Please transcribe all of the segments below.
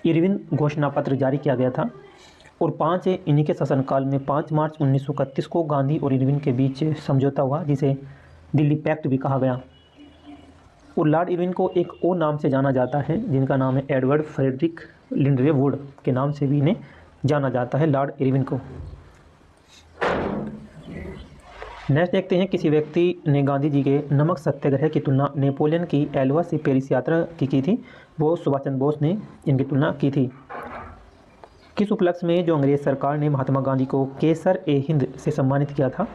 Irwin घोषणा पत्र जारी किया गया था और 5 इन्हीं के शासनकाल में 5 मार्च 1931 को गांधी और इरविन के बीच समझौता हुआ, जिसे दिल्ली पैक्ट भी कहा गया। और लॉर्ड इरविन को एक और नाम से जाना जाता है, जिनका नाम है एडवर्ड फ्रेडरिक लिंडले वुड के नाम से भी इन्हें जाना जाता है, लॉर्ड इरविन को। नेक्स्ट देखते हैं, किसी व्यक्ति ने गांधी जी के नमक सत्याग्रह की तुलना नेपोलियन की एल्वा से पेरिस यात्रा की थी। वो सुभाष चंद्र बोस ने इनकी तुलना की थी। किस उपलक्ष्य में जो अंग्रेज सरकार ने महात्मा गांधी को केसर ए हिंद से सम्मानित किया था?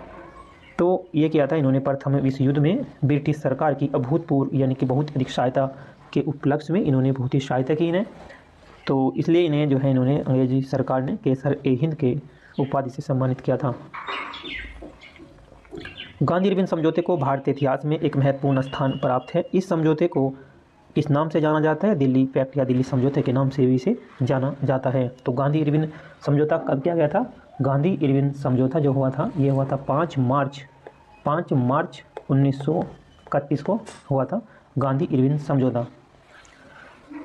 तो ये किया था इन्होंने प्रथम विश्व युद्ध में ब्रिटिश सरकार की अभूतपूर्व यानी कि बहुत अधिक सहायता के उपलक्ष्य में इन्होंने बहुत ही सहायता की इन्हें, तो इसलिए इन्हें जो है इन्होंने अंग्रेजी सरकार ने केसर ए हिंद के उपाधि से सम्मानित किया था। गांधी इरविन समझौते को भारतीय इतिहास में एक महत्वपूर्ण स्थान प्राप्त है। इस समझौते को किस नाम से जाना जाता है? दिल्ली पैक्ट या दिल्ली समझौते के नाम से भी इसे जाना जाता है। तो गांधी इरविन समझौता कब किया गया था? गांधी इरविन समझौता जो हुआ था ये हुआ था 5 मार्च 1931 को हुआ था गांधी इरविन समझौता।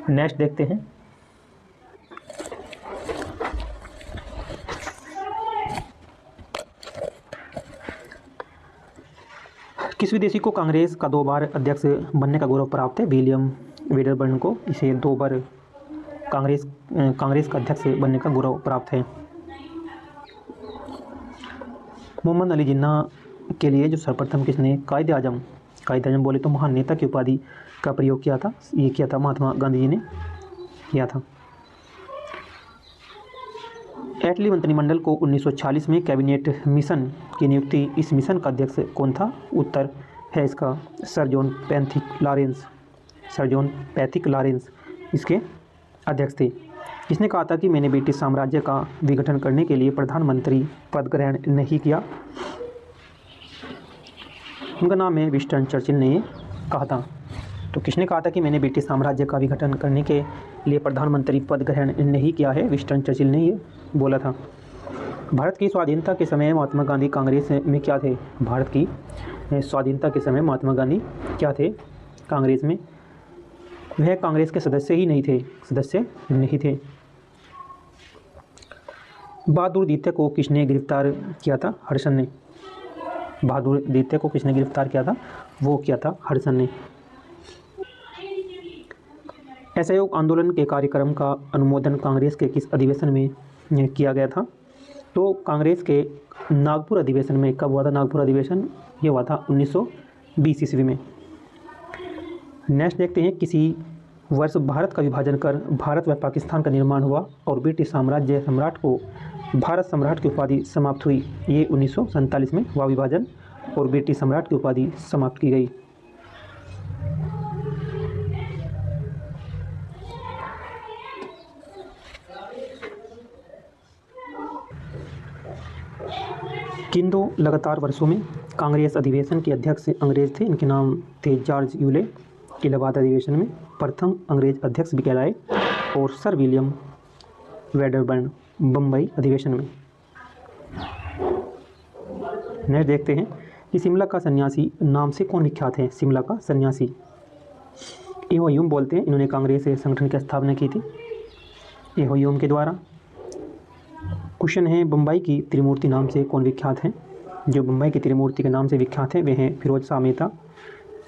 नेक्स्ट देखते हैं, किस विदेशी को कांग्रेस का 2 बार अध्यक्ष बनने का गौरव प्राप्त है? विलियम वेडरबर्न को इसे 2 बार कांग्रेस का अध्यक्ष बनने का गौरव प्राप्त है। मोहम्मद अली जिन्ना के लिए जो सर्वप्रथम किसने कायदे आजम बोले तो महान नेता की उपाधि का प्रयोग किया था? ये किया था महात्मा गांधी जी ने किया था। एटली मंत्रिमंडल को 1946 में कैबिनेट मिशन की नियुक्ति, इस मिशन का अध्यक्ष कौन था? उत्तर है इसका सर जॉन पैथिक लॉरेंस इसके अध्यक्ष थे। इसने कहा था कि मैंने ब्रिटिश साम्राज्य का विघटन करने के लिए प्रधानमंत्री पद ग्रहण नहीं किया। उनका नाम है विंस्टन चर्चिल ने ये कहा था। तो किसने कहा था कि मैंने ब्रिटिश साम्राज्य का विघटन करने के लिए प्रधानमंत्री पद ग्रहण नहीं किया है? विंस्टन चर्चिल ने ये बोला था। भारत की स्वाधीनता के समय महात्मा गांधी कांग्रेस में क्या थे? भारत की स्वाधीनता के समय महात्मा गांधी क्या थे? कांग्रेस में। वह कांग्रेस के सदस्य नहीं थे। बहादुर द्वितीय को किसने गिरफ्तार किया था? हडसन ने। बहादुर द्वितीय को किसने गिरफ्तार किया था? वो किया था हडसन ने। असहयोग आंदोलन के कार्यक्रम का अनुमोदन कांग्रेस के किस अधिवेशन में किया गया था? तो कांग्रेस के नागपुर अधिवेशन में। कब हुआ था नागपुर अधिवेशन? ये हुआ था 1920 ईस्वी में। नेक्स्ट देखते हैं, किसी वर्ष भारत का विभाजन कर भारत व पाकिस्तान का निर्माण हुआ और ब्रिटिश साम्राज्य सम्राट को भारत सम्राट की उपाधि समाप्त हुई? ये 1947 में हुआ विभाजन और ब्रिटिश सम्राट की उपाधि समाप्त की गई। किन 2 लगातार वर्षों में कांग्रेस अधिवेशन के अध्यक्ष अंग्रेज थे? इनके नाम थे जॉर्ज यूले। इलाहाबाद अधिवेशन में प्रथम अंग्रेज अध्यक्ष भी कहलाए और सर विलियम वेडरबर्न बम्बई अधिवेशन में। नेक्स्ट देखते हैं कि शिमला का सन्यासी नाम से कौन विख्यात है? शिमला का सन्यासी इहो ह्यूम बोलते हैं। इन्होंने कांग्रेस संगठन की स्थापना की थी इहो ह्यूम के द्वारा। क्वेश्चन है, बम्बई की त्रिमूर्ति नाम से कौन विख्यात हैं? जो बम्बई की त्रिमूर्ति के नाम से विख्यात हैं वे हैं फिरोज शाह मेहता,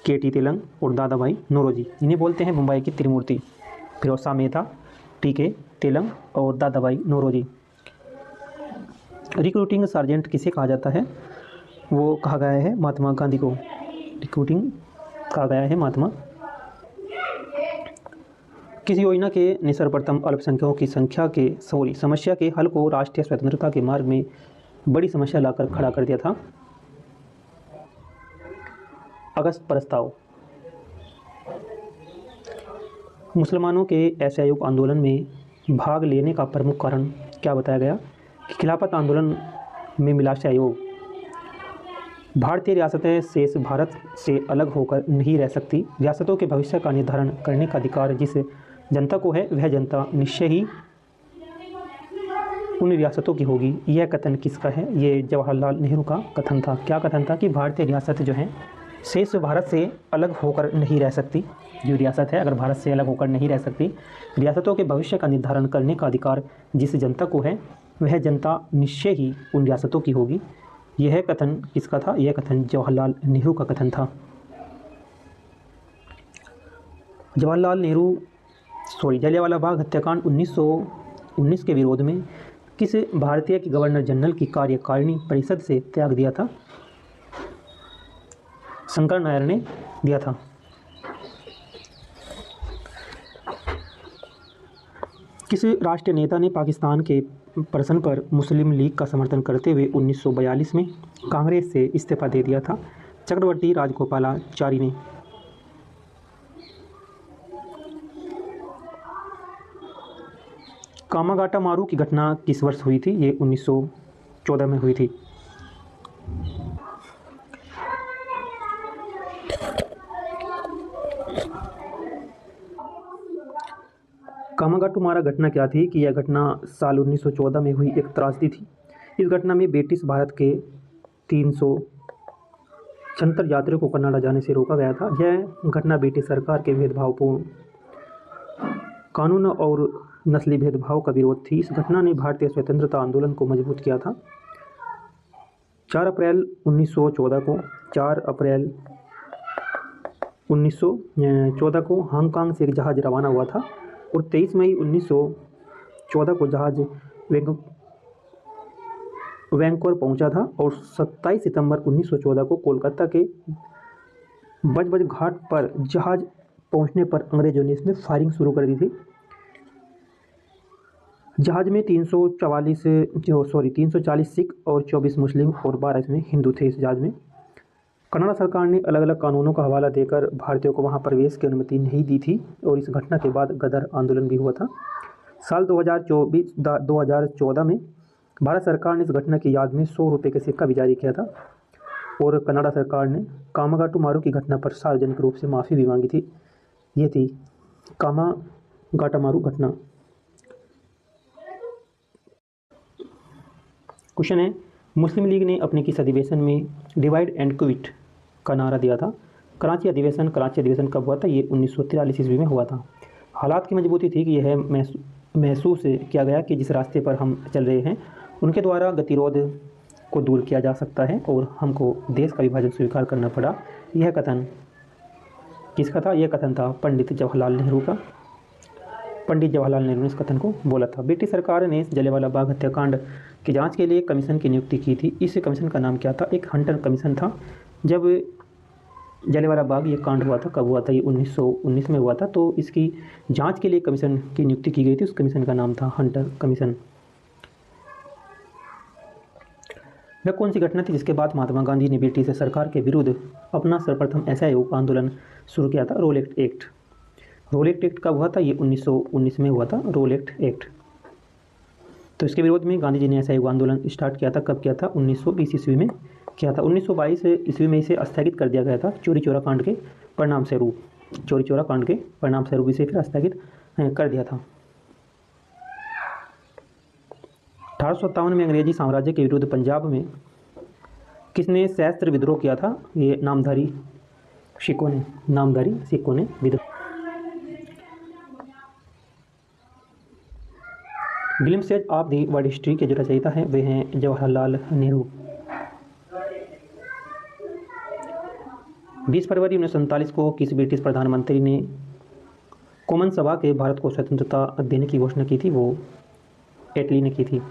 केटी तेलंग और दादाभाई नौरोजी। इन्हें बोलते हैं बम्बई की त्रिमूर्ति, फिरोज शाह मेहता, टीके तेलंग और दादाभाई नौरोजी। रिक्रूटिंग सार्जेंट किसे कहा जाता है? वो कहा गया है महात्मा गांधी को। रिक्रूटिंग कहा गया है महात्मा। किसी योजना के सर्वप्रथम अल्पसंख्यकों की समस्या के हल को राष्ट्रीय स्वतंत्रता के मार्ग में बड़ी समस्या लाकर खड़ा कर दिया था? अगस्त प्रस्ताव। मुसलमानों के असहयोग आंदोलन में भाग लेने का प्रमुख कारण क्या बताया गया? कि खिलाफत आंदोलन में मिला सहयोग। भारतीय रियासतें शेष भारत से अलग होकर नहीं रह सकती। रियासतों के भविष्य का निर्धारण करने का अधिकार जिस जनता को है वह जनता निश्चय ही उन रियासतों की होगी। यह कथन किसका है? ये जवाहरलाल नेहरू का कथन था। क्या कथन था? कि भारतीय रियासत जो है शेष भारत से अलग होकर नहीं रह सकती। जो रियासत है अगर भारत से अलग होकर नहीं रह सकती, रियासतों के भविष्य का निर्धारण करने का अधिकार जिस जनता को है, वह जनता निश्चय ही उन रियासतों की होगी। यह कथन किसका था? यह कथन जवाहरलाल नेहरू का कथन था। जलियांवाला बाग हत्याकांड 1919 के विरोध में किस भारतीय की गवर्नर जनरल की कार्यकारिणी परिषद से त्याग दिया था? शंकर नायर ने दिया था। किस राष्ट्रीय नेता ने पाकिस्तान के प्रश्न पर मुस्लिम लीग का समर्थन करते हुए 1942 में कांग्रेस से इस्तीफा दे दिया था? चक्रवर्ती राजगोपालाचारी ने। कामागाटा मारू की घटना किस वर्ष हुई थी? ये 1914 में हुई थी। कामागाटू मारा घटना क्या थी कि यह घटना साल 1914 में हुई एक त्रासदी थी। इस घटना में ब्रिटिश भारत के 376 यात्रियों को कनाडा जाने से रोका गया था। यह घटना ब्रिटिश सरकार के भेदभावपूर्ण कानून और नस्ली भेदभाव का विरोध थी। इस घटना ने भारतीय स्वतंत्रता आंदोलन को मजबूत किया था। 4 अप्रैल 1914 को हांगकांग से एक जहाज़ रवाना हुआ था और 23 मई 1914 को जहाज़ वैंकूवर पहुंचा था और 27 सितंबर 1914 को कोलकाता के बजबज घाट पर जहाज़ पहुंचने पर अंग्रेजों ने इसमें फायरिंग शुरू कर दी थी। जहाज़ में 340 सिख और 24 मुस्लिम और 12 इसमें हिंदू थे। इस जहाज़ में कनाडा सरकार ने अलग अलग कानूनों का हवाला देकर भारतीयों को वहां प्रवेश की अनुमति नहीं दी थी और इस घटना के बाद गदर आंदोलन भी हुआ था। साल 2014 में भारत सरकार ने इस घटना की याद में 100 रुपये का सिक्का भी जारी किया था और कनाडा सरकार ने कामागाटू मारू की घटना पर सार्वजनिक रूप से माफ़ी भी मांगी थी। ये थी कामागाटा मारू घटना। क्वेश्चन है, मुस्लिम लीग ने अपने किस अधिवेशन में डिवाइड एंड क्विट का नारा दिया था? कराची अधिवेशन कब हुआ था? ये 1943 ईस्वी में हुआ था। हालात की मजबूती थी कि यह महसूस किया गया कि जिस रास्ते पर हम चल रहे हैं उनके द्वारा गतिरोध को दूर किया जा सकता है और हमको देश का विभाजन स्वीकार करना पड़ा। यह कथन किसका था? यह कथन था पंडित जवाहरलाल नेहरू का। पंडित जवाहरलाल नेहरू ने इस कथन को बोला था। ब्रिटिश सरकार ने जलियांवाला बाग हत्याकांड की जांच के लिए कमीशन की नियुक्ति की थी। इस कमीशन का नाम क्या था? एक हंटर कमीशन था। जब जलियांवाला बाग ये कांड हुआ था, कब हुआ था? ये 1919 में हुआ था। तो इसकी जांच के लिए कमीशन की नियुक्ति की गई थी। उस कमीशन का नाम था हंटर कमीशन। वह कौन सी घटना थी जिसके बाद महात्मा गांधी ने ब्रिटिश सरकार के विरुद्ध अपना सर्वप्रथम असहयोग आंदोलन शुरू किया था? Roulette act. रोलेट एक्ट कब हुआ था? ये 1919 में हुआ था रोलेट एक्ट। तो इसके विरोध में गांधी जी ने असहयोग आंदोलन स्टार्ट किया था। कब किया था? 1920 ईस्वी में किया था। 1922 ईस्वी में इसे स्थगित कर दिया गया था चोरी चोरा कांड के परिणाम स्वरूप। इसे फिर स्थगित कर दिया था। 1857 में अंग्रेजी साम्राज्य के विरुद्ध पंजाब में किसने सशस्त्र विद्रोह किया था? ये नामधारी सिखों ने विद्रोह। Glimpses of the world history के जो रचयिता हैं वे हैं जवाहरलाल नेहरू। 20 फरवरी 1947 को किस ब्रिटिश प्रधानमंत्री ने कॉमन सभा के भारत को स्वतंत्रता देने की घोषणा की थी? वो एटली ने की थी।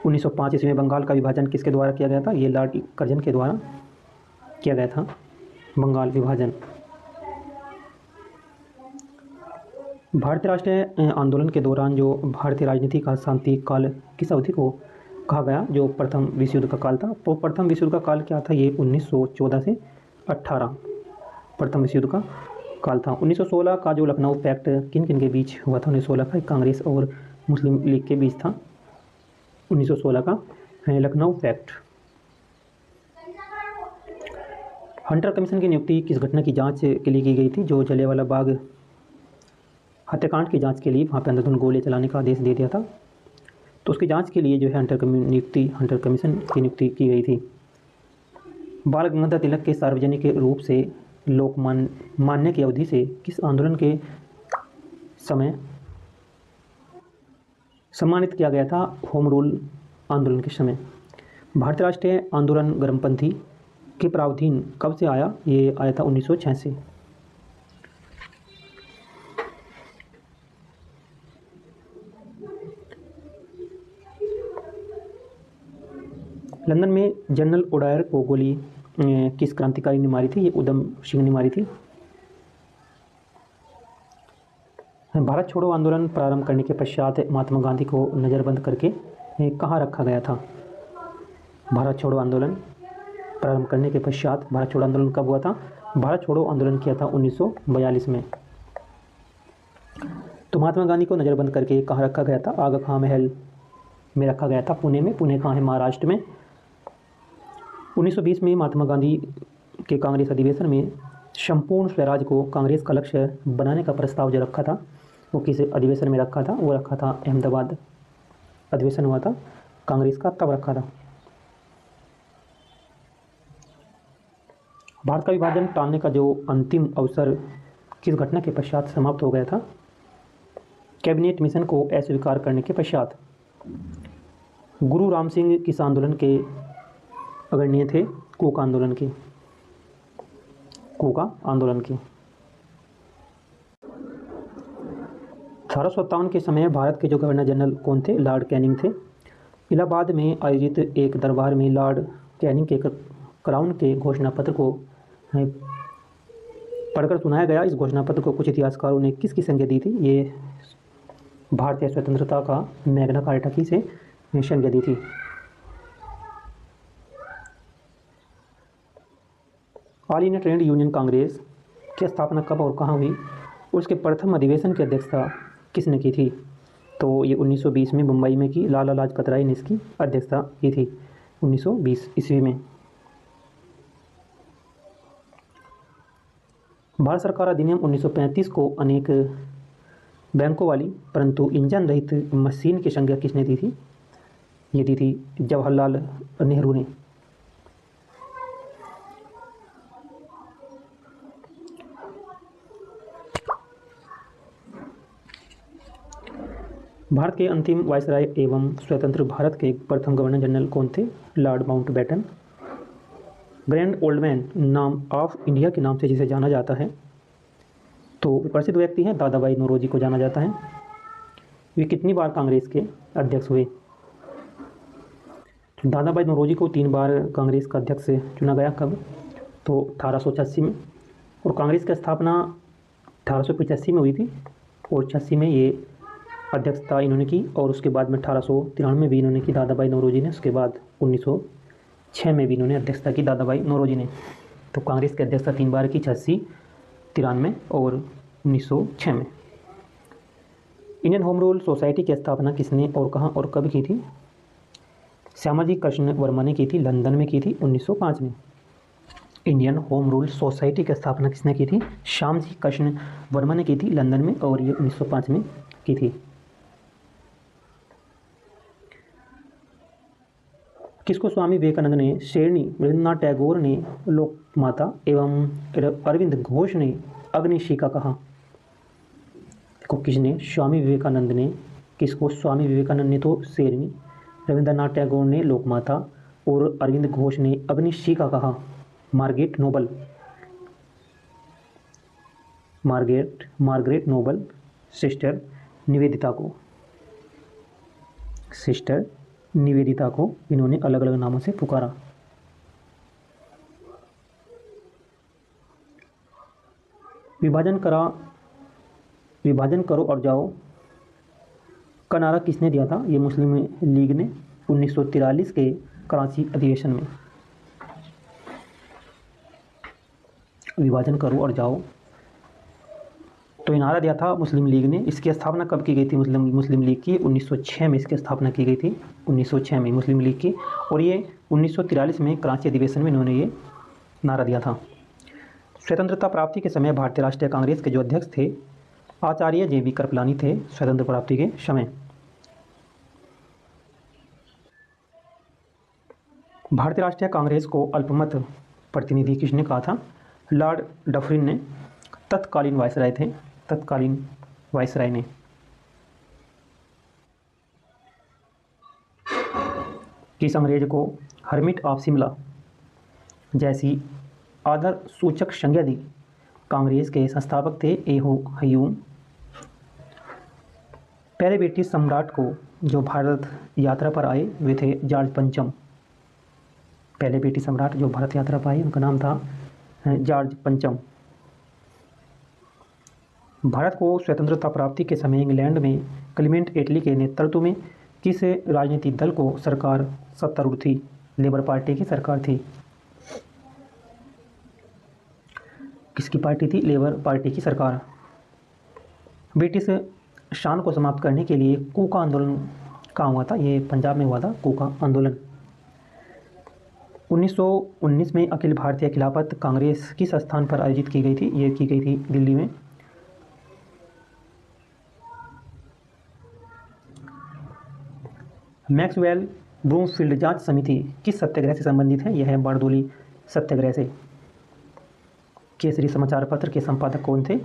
1905 ईस्वी में बंगाल का विभाजन किसके द्वारा किया गया था? ये लॉर्ड कर्जन के द्वारा किया गया था बंगाल विभाजन। भारतीय राष्ट्रीय आंदोलन के दौरान जो भारतीय राजनीति का शांति काल किस अवधि को कहा गया? जो प्रथम विश्व युद्ध का काल था। तो प्रथम विश्व युद्ध का काल क्या था? ये 1914 से 18 प्रथम विश्व युद्ध का काल था। 1916 का जो लखनऊ पैक्ट किन किन के बीच हुआ था? 1916 का कांग्रेस और मुस्लिम लीग के बीच था। 1916 का लखनऊ पैक्ट। हंटर कमीशन की नियुक्ति किस घटना की जांच के लिए की गई थी? जो जलियांवाला बाग हत्याकांड की जांच के लिए वहाँ पे अंधाधुंध गोले चलाने का आदेश दे दिया था। तो उसकी जांच के लिए जो है हंटर कमीशन की नियुक्ति की गई थी। बाल गंगाधर तिलक के सार्वजनिक रूप से मान्य की अवधि से किस आंदोलन के समय सम्मानित किया गया था? होम रूल आंदोलन के समय। भारतीय राष्ट्रीय आंदोलन गर्मपंथी के प्रावधान कब से आया? ये आया था 1906 से। लंदन में जनरल ओडायर को गोली किस क्रांतिकारी ने मारी थी? ये उधम सिंह ने मारी थी। भारत छोड़ो आंदोलन प्रारंभ करने के पश्चात महात्मा गांधी को नज़रबंद करके कहाँ रखा गया था? भारत छोड़ो आंदोलन प्रारंभ करने के पश्चात भारत छोड़ो आंदोलन कब हुआ था? भारत छोड़ो आंदोलन किया था 1942 में। तो महात्मा गांधी को नज़रबंद करके कहाँ रखा गया था? आगा खां महल में रखा गया था, पुणे में। पुणे कहाँ है? महाराष्ट्र में। 1920 में महात्मा गांधी के कांग्रेस अधिवेशन में संपूर्ण स्वराज को कांग्रेस का लक्ष्य बनाने का प्रस्ताव जो रखा था, वो किस अधिवेशन में रखा था? वो रखा था अहमदाबाद अधिवेशन हुआ था कांग्रेस का, तब रखा था। भारत का विभाजन टालने का जो अंतिम अवसर किस घटना के पश्चात समाप्त हो गया था? कैबिनेट मिशन को अस्वीकार करने के पश्चात। गुरु राम सिंह किस आंदोलन के अग्रणी थे? कूका आंदोलन के। कूका आंदोलन की। 1857 के समय भारत के जो गवर्नर जनरल कौन थे? लॉर्ड कैनिंग थे। इलाहाबाद में आयोजित एक दरबार में लॉर्ड कैनिंग के क्राउन के घोषणा पत्र को पढ़कर सुनाया गया। इस घोषणा पत्र को कुछ इतिहासकारों ने किसकी संज्ञा दी थी? ये भारतीय स्वतंत्रता का मैग्ना कार्टा की से संज्ञा दी थी। All India trade union Congress की स्थापना कब और कहाँ हुई? उसके प्रथम अधिवेशन की अध्यक्षता किसने की थी? तो ये 1920 में मुंबई में की। लाला लाजपत राय ने इसकी अध्यक्षता की थी 1920 ईस्वी में। भारत सरकार अधिनियम 1935 को अनेक बैंकों वाली परंतु इंजन रहित मशीन की संज्ञा किसने दी थी? ये दी थी जवाहरलाल नेहरू ने। भारत के अंतिम वायसराय एवं स्वतंत्र भारत के प्रथम गवर्नर जनरल कौन थे? Lord Mountbatten. Grand old man नाम ऑफ इंडिया के नाम से जिसे जाना जाता है, तो प्रसिद्ध व्यक्ति हैं दादा भाई नौरोजी को जाना जाता है। वे कितनी बार कांग्रेस के अध्यक्ष हुए? दादा भाई नौरोजी को 3 बार कांग्रेस का अध्यक्ष चुना गया। कब? तो 1886 में। और कांग्रेस की स्थापना 1885 में हुई थी और 86 में ये अध्यक्षता इन्होंने की। और उसके बाद में 1893 में भी इन्होंने की दादा भाई नौरोजी ने। उसके बाद 1906 में भी इन्होंने अध्यक्षता की दादा भाई नौरोजी ने। तो कांग्रेस की अध्यक्षता 3 बार की, 86, 93 और 1906 में। इंडियन होम रूल सोसाइटी की स्थापना किसने और कहाँ और कब की थी? श्यामाजी कृष्ण वर्मा ने की थी। लंदन में की थी 1905 में। इंडियन होम रूल सोसाइटी की स्थापना किसने की थी? श्यामजी कृष्ण वर्मा ने की थी लंदन में, और ये 1905 में की थी। किसको स्वामी विवेकानंद ने शेरनी, रविन्द्रनाथ टैगोर ने लोकमाता एवं अरविंद घोष ने अग्निशिखा कहा? देखो किसने? स्वामी विवेकानंद ने। किसको? स्वामी विवेकानंद ने तो शेरनी, रविन्द्रनाथ टैगोर ने लोकमाता और अरविंद घोष ने अग्निशिखा कहा। Margaret Noble. Margaret Noble sister Nivedita को इन्होंने अलग अलग नामों से पुकारा। विभाजन करो और जाओ का नारा किसने दिया था? ये मुस्लिम लीग ने 1943 के कराची अधिवेशन में। विभाजन करो और जाओ, तो ये नारा दिया था मुस्लिम लीग ने। इसकी स्थापना कब की गई थी? मुस्लिम लीग की 1906 में इसकी स्थापना की गई थी। 1906 में मुस्लिम लीग की, और ये 1943 में कराची अधिवेशन में इन्होंने ये नारा दिया था। स्वतंत्रता प्राप्ति के समय भारतीय राष्ट्रीय कांग्रेस के जो अध्यक्ष थे आचार्य JB कृपलानी थे। स्वतंत्र प्राप्ति के समय भारतीय राष्ट्रीय कांग्रेस को अल्पमत प्रतिनिधि किसने कहा था? लॉर्ड डफरिन ने, तत्कालीन वायसराय थे, तत्कालीन वायसराय ने। किस अंग्रेज को हर्मिट ऑफ शिमला जैसी आदर सूचक संज्ञा दी? कांग्रेस के संस्थापक थे एहो हयूम। पहले ब्रिटिश सम्राट को जो भारत यात्रा पर आए वे थे जॉर्ज पंचम। पहले ब्रिटिश सम्राट जो भारत यात्रा पर आए उनका नाम था जॉर्ज पंचम। भारत को स्वतंत्रता प्राप्ति के समय इंग्लैंड में क्लीमेंट एटली के नेतृत्व में किस राजनीतिक दल को सरकार सत्तारूढ़ थी? लेबर पार्टी की सरकार थी। किसकी पार्टी थी? लेबर पार्टी की सरकार। ब्रिटिश शान को समाप्त करने के लिए कूका आंदोलन कहाँ हुआ था? ये पंजाब में हुआ था, कूका आंदोलन। 1919 में अखिल भारतीय खिलाफत कांग्रेस किस स्थान पर आयोजित की गई थी? ये की गई थी दिल्ली में। मैक्सवेल ब्रूमफील्ड जांच समिति किस सत्याग्रह से संबंधित है? यह है बारडोली सत्याग्रह से। केसरी समाचार पत्र के संपादक कौन थे?